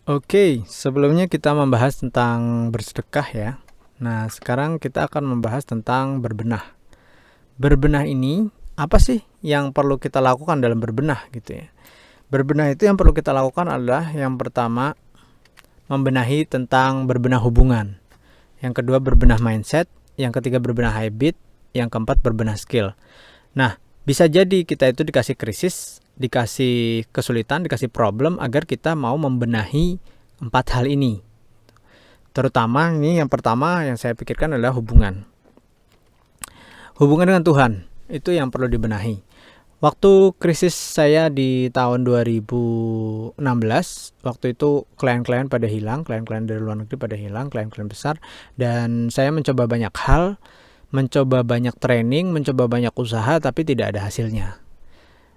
Oke, sebelumnya kita membahas tentang bersedekah ya. Nah, sekarang kita akan membahas tentang berbenah. Berbenah ini apa sih yang perlu kita lakukan dalam berbenah gitu ya? Berbenah itu yang perlu kita lakukan adalah yang pertama membenahi tentang berbenah hubungan. Yang kedua berbenah mindset, yang ketiga berbenah habit, yang keempat berbenah skill. Nah, bisa jadi kita itu dikasih krisis, dikasih kesulitan, dikasih problem agar kita mau membenahi empat hal ini. Terutama ini yang pertama yang saya pikirkan adalah hubungan. Hubungan dengan Tuhan, itu yang perlu dibenahi. Waktu krisis saya di tahun 2016, waktu itu klien-klien pada hilang, klien-klien dari luar negeri pada hilang, klien-klien besar, dan saya mencoba banyak hal, mencoba banyak training, mencoba banyak usaha, tapi tidak ada hasilnya.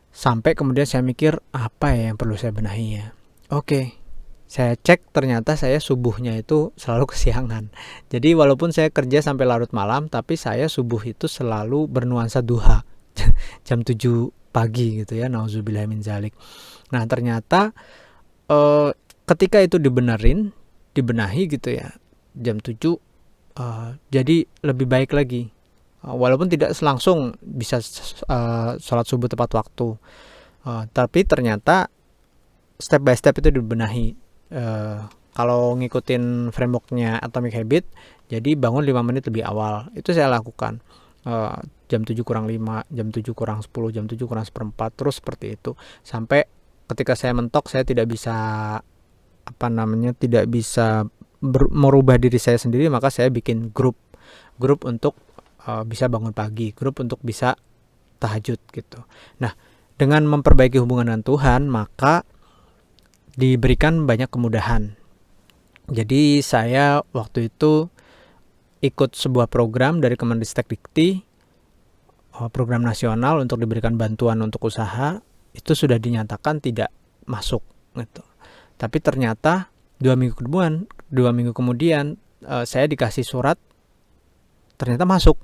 Sampai kemudian saya mikir, apa ya yang perlu saya benahi ya? Oke, saya cek ternyata saya subuhnya itu selalu kesiangan. Jadi walaupun saya kerja sampai larut malam, tapi saya subuh itu selalu bernuansa duha. Jam 7 pagi gitu ya, nauzubillah min zalik. Nah, ternyata ketika itu dibenahi gitu ya, jam 7 jadi lebih baik lagi. Walaupun tidak langsung bisa sholat subuh tepat waktu. Tapi ternyata step by step itu dibenahi. Kalau ngikutin frameworknya Atomic Habit, jadi bangun 5 menit lebih awal. Itu saya lakukan. Jam 7 kurang 5, jam 7 kurang 10, jam 7 kurang seperempat, terus seperti itu. Sampai ketika saya mentok, saya tidak bisa tidak bisa merubah diri saya sendiri, maka saya bikin grup untuk bisa bangun pagi, grup untuk bisa tahajud gitu. Nah, dengan memperbaiki hubungan dengan Tuhan, maka diberikan banyak kemudahan. Jadi saya waktu itu ikut sebuah program dari Kemendikbud Dikti, program nasional untuk diberikan bantuan untuk usaha, itu sudah dinyatakan tidak masuk gitu. Tapi ternyata 2 minggu kemudian saya dikasih surat, ternyata masuk.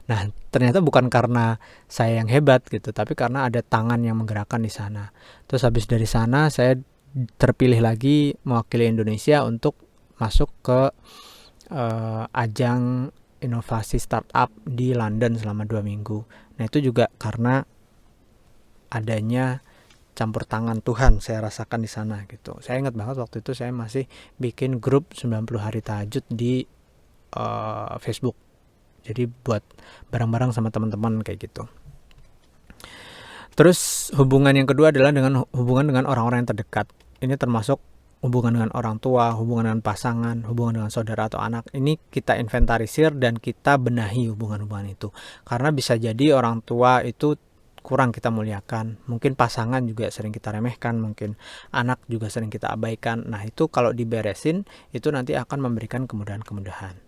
Nah, ternyata bukan karena saya yang hebat gitu, tapi karena ada tangan yang menggerakkan di sana. Terus habis dari sana saya terpilih lagi mewakili Indonesia untuk masuk ke ajang inovasi startup di London selama 2 minggu. Nah, itu juga karena adanya campur tangan Tuhan saya rasakan di sana gitu. Saya ingat banget waktu itu saya masih bikin grup 90 hari tahajud di Facebook. Jadi buat bareng-bareng sama teman-teman kayak gitu. Terus hubungan yang kedua adalah hubungan dengan orang-orang yang terdekat. Ini termasuk hubungan dengan orang tua, hubungan dengan pasangan, hubungan dengan saudara atau anak. Ini kita inventarisir dan kita benahi hubungan-hubungan itu. Karena bisa jadi orang tua itu kurang kita muliakan. Mungkin pasangan juga sering kita remehkan, mungkin anak juga sering kita abaikan. Nah, itu kalau diberesin, itu nanti akan memberikan kemudahan-kemudahan.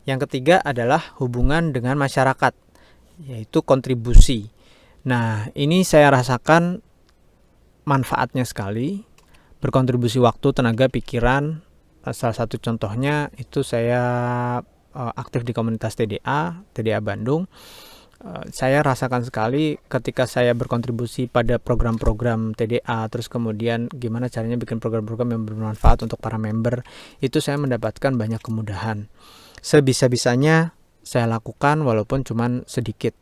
Yang ketiga adalah hubungan dengan masyarakat, yaitu kontribusi. Nah, ini saya rasakan manfaatnya sekali, berkontribusi waktu, tenaga, pikiran. Salah satu contohnya itu saya aktif di komunitas TDA Bandung. Saya rasakan sekali ketika saya berkontribusi pada program-program TDA, terus kemudian gimana caranya bikin program-program yang bermanfaat untuk para member, itu saya mendapatkan banyak kemudahan. Sebisa-bisanya saya lakukan walaupun cuman sedikit.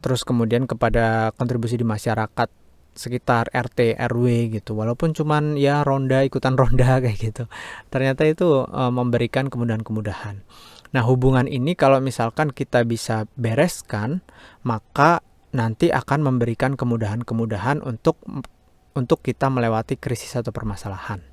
Terus kemudian kepada kontribusi di masyarakat sekitar RT RW gitu, walaupun cuman ya ikutan ronda kayak gitu, ternyata itu memberikan kemudahan-kemudahan. Nah, hubungan ini kalau misalkan kita bisa bereskan, maka nanti akan memberikan kemudahan-kemudahan untuk kita melewati krisis atau permasalahan.